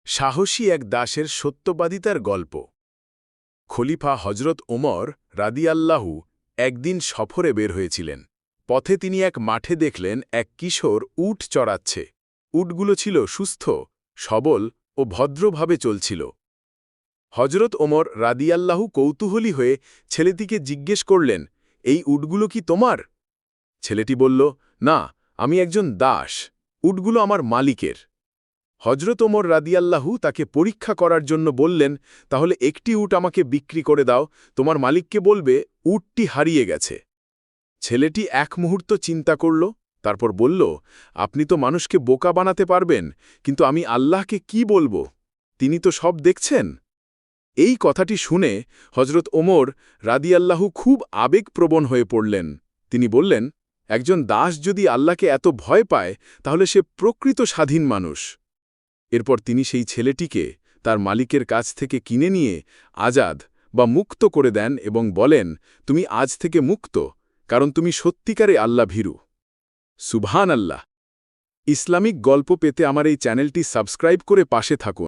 সাহসী এক দাসের সত্যবাদিতার গল্প। খলিফা হজরত ওমর রাদিয়াল্লাহু একদিন সফরে বের হয়েছিলেন। পথে তিনি এক মাঠে দেখলেন এক কিশোর উট চড়াচ্ছে। উটগুলো ছিল সুস্থ, সবল ও ভদ্রভাবে চলছিল। হজরত ওমর রাদিয়াল্লাহু কৌতূহলী হয়ে ছেলেটিকে জিজ্ঞেস করলেন, এই উটগুলো কি তোমার? ছেলেটি বলল, না, আমি একজন দাস, উটগুলো আমার মালিকের। হজরত ওমর রাদিয়াল্লাহু তাকে পরীক্ষা করার জন্য বললেন, তাহলে একটি উট আমাকে বিক্রি করে দাও, তোমার মালিককে বলবে উটটি হারিয়ে গেছে। ছেলেটি এক মুহূর্ত চিন্তা করল, তারপর বলল, আপনি তো মানুষকে বোকা বানাতে পারবেন, কিন্তু আমি আল্লাহকে কি বলবো? তিনি তো সব দেখছেন। এই কথাটি শুনে হজরত ওমর রাদিয়াল্লাহু খুব আবেগপ্রবণ হয়ে পড়লেন। তিনি বললেন, একজন দাস যদি আল্লাহকে এত ভয় পায়, তাহলে সে প্রকৃত স্বাধীন মানুষ। এরপর তিনি সেই ছেলেটিকে তার মালিকের কাছ থেকে কিনে নিয়ে আজাদ বা মুক্ত করে দেন এবং বলেন, তুমি আজ থেকে মুক্ত, কারণ তুমি সত্যিকারে আল্লাহ ভীরু। সুবহান আল্লাহ। ইসলামিক গল্প পেতে আমার এই চ্যানেলটি সাবস্ক্রাইব করে পাশে থাকুন।